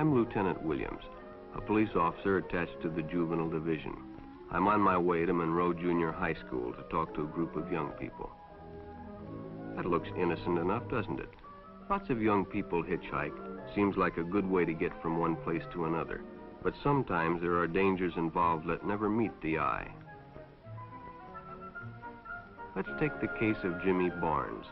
I'm Lieutenant Williams, a police officer attached to the Juvenile Division. I'm on my way to Monroe Junior High School to talk to a group of young people. That looks innocent enough, doesn't it? Lots of young people hitchhike. Seems like a good way to get from one place to another. But sometimes there are dangers involved that never meet the eye. Let's take the case of Jimmy Barnes.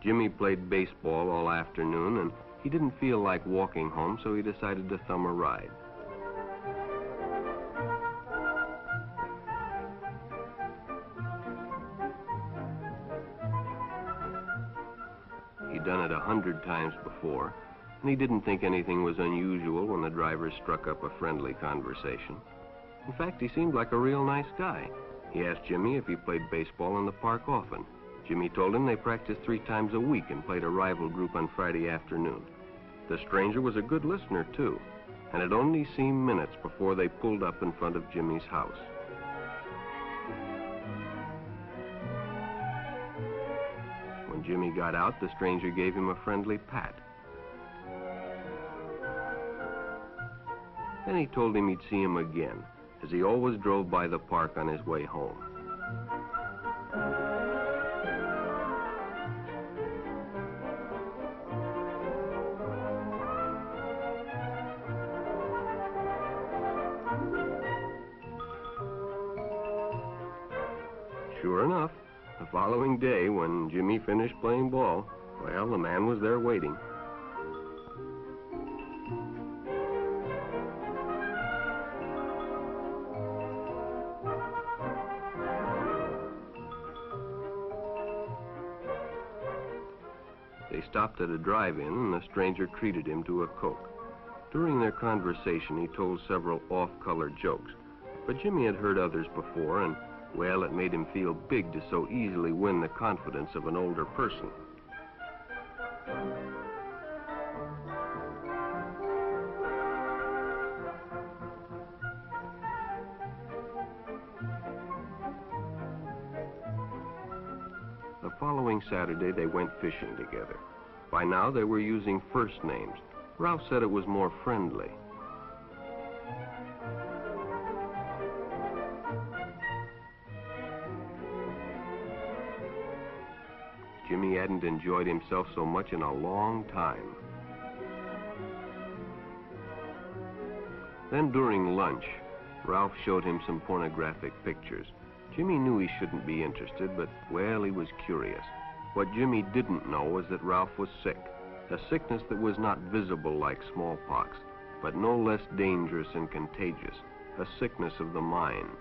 Jimmy played baseball all afternoon and he didn't feel like walking home, so he decided to thumb a ride. He'd done it 100 times before, and he didn't think anything was unusual when the driver struck up a friendly conversation. In fact, he seemed like a real nice guy. He asked Jimmy if he played baseball in the park often. Jimmy told him they practiced 3 times a week and played a rival group on Friday afternoon. The stranger was a good listener, too, and it only seemed minutes before they pulled up in front of Jimmy's house. When Jimmy got out, the stranger gave him a friendly pat. Then he told him he'd see him again, as he always drove by the park on his way home. Sure enough, the following day, when Jimmy finished playing ball, well, the man was there waiting. They stopped at a drive-in, and the stranger treated him to a Coke. During their conversation, he told several off-color jokes, but Jimmy had heard others before, and well, it made him feel big to so easily win the confidence of an older person. The following Saturday, they went fishing together. By now, they were using first names. Ralph said it was more friendly. Jimmy hadn't enjoyed himself so much in a long time. Then during lunch, Ralph showed him some pornographic pictures. Jimmy knew he shouldn't be interested, but, well, he was curious. What Jimmy didn't know was that Ralph was sick, a sickness that was not visible like smallpox, but no less dangerous and contagious, a sickness of the mind.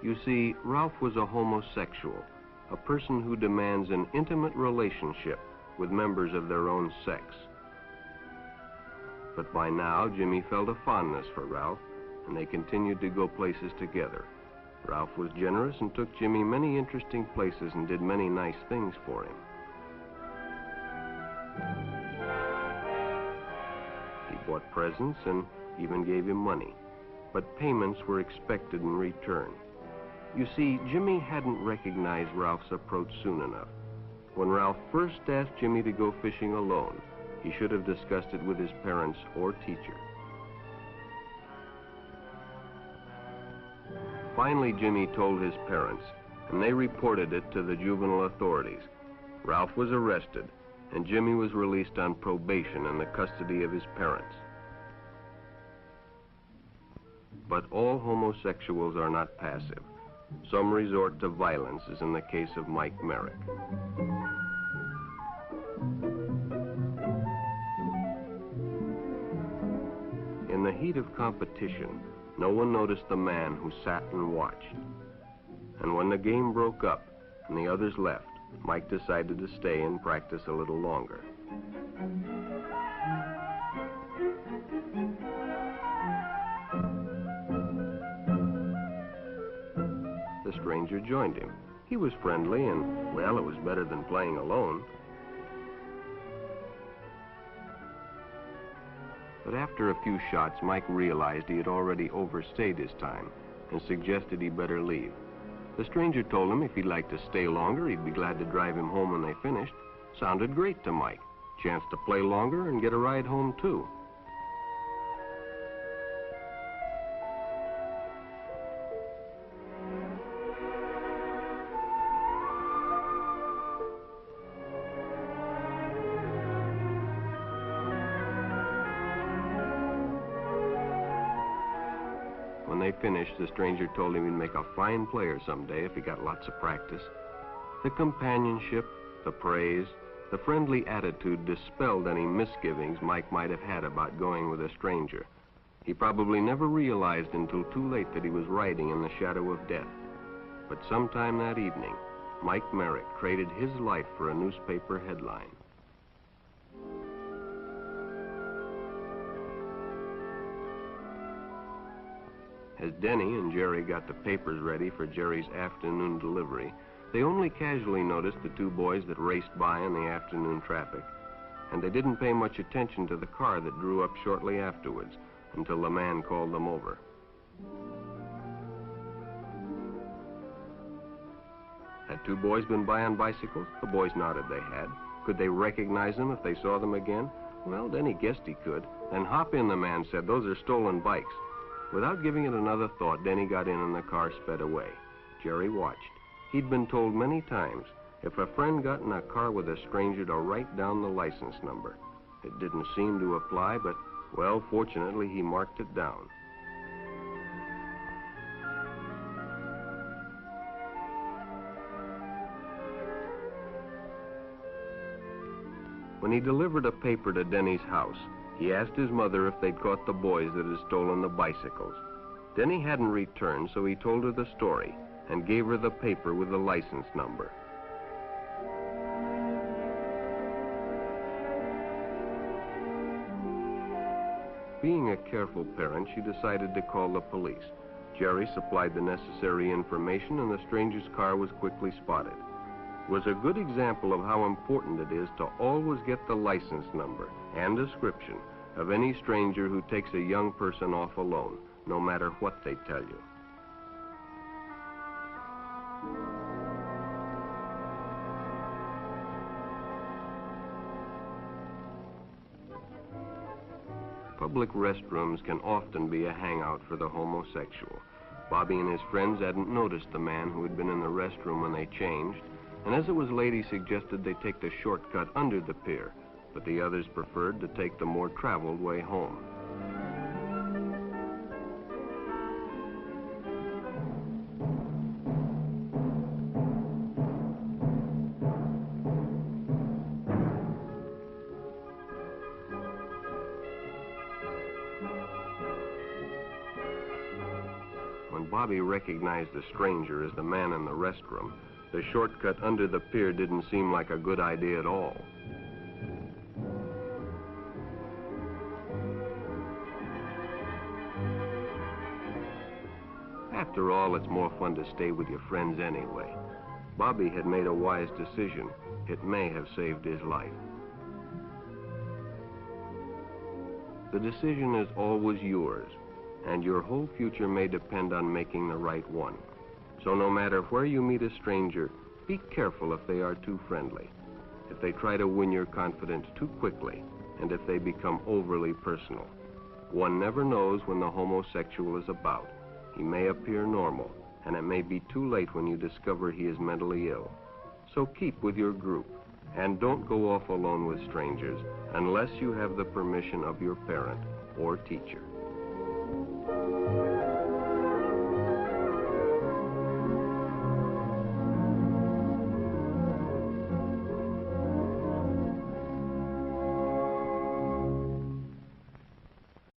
You see, Ralph was a homosexual, a person who demands an intimate relationship with members of their own sex. But by now, Jimmy felt a fondness for Ralph, and they continued to go places together. Ralph was generous and took Jimmy many interesting places and did many nice things for him. He bought presents and even gave him money, but payments were expected in return. You see, Jimmy hadn't recognized Ralph's approach soon enough. When Ralph first asked Jimmy to go fishing alone, he should have discussed it with his parents or teacher. Finally, Jimmy told his parents, and they reported it to the juvenile authorities. Ralph was arrested, and Jimmy was released on probation in the custody of his parents. But all homosexuals are not passive. Some resort to violence, as in the case of Mike Merrick. In the heat of competition, no one noticed the man who sat and watched. And when the game broke up and the others left, Mike decided to stay and practice a little longer. The stranger joined him. He was friendly and, well, it was better than playing alone. But after a few shots, Mike realized he had already overstayed his time and suggested he better leave. The stranger told him if he'd like to stay longer, he'd be glad to drive him home when they finished. Sounded great to Mike. Chance to play longer and get a ride home, too. they finished, the stranger told him he'd make a fine player someday if he got lots of practice. The companionship, the praise, the friendly attitude dispelled any misgivings Mike might have had about going with a stranger. He probably never realized until too late that he was riding in the shadow of death. But sometime that evening, Mike Merrick traded his life for a newspaper headline. As Denny and Jerry got the papers ready for Jerry's afternoon delivery, they only casually noticed the two boys that raced by in the afternoon traffic, and they didn't pay much attention to the car that drew up shortly afterwards until the man called them over. Had two boys been by on bicycles? The boys nodded they had. Could they recognize them if they saw them again? Well, Denny guessed he could. Then hop in, the man said. Those are stolen bikes. Without giving it another thought, Denny got in and the car sped away. Jerry watched. He'd been told many times, if a friend got in a car with a stranger, to write down the license number. It didn't seem to apply, but, well, fortunately, he marked it down. When he delivered a paper to Denny's house, he asked his mother if they'd caught the boys that had stolen the bicycles. Denny hadn't returned, so he told her the story and gave her the paper with the license number. Being a careful parent, she decided to call the police. Jerry supplied the necessary information, and the stranger's car was quickly spotted. It was a good example of how important it is to always get the license number and description of any stranger who takes a young person off alone, no matter what they tell you. Public restrooms can often be a hangout for the homosexual. Bobby and his friends hadn't noticed the man who had been in the restroom when they changed, and as it was late, he suggested they take the shortcut under the pier, but the others preferred to take the more traveled way home. When Bobby recognized the stranger as the man in the restroom, the shortcut under the pier didn't seem like a good idea at all. After all, it's more fun to stay with your friends anyway. Bobby had made a wise decision. It may have saved his life. The decision is always yours, and your whole future may depend on making the right one. So no matter where you meet a stranger, be careful if they are too friendly, if they try to win your confidence too quickly, and if they become overly personal. One never knows when the homosexual is about. He may appear normal, and it may be too late when you discover he is mentally ill. So keep with your group, and don't go off alone with strangers unless you have the permission of your parent or teacher.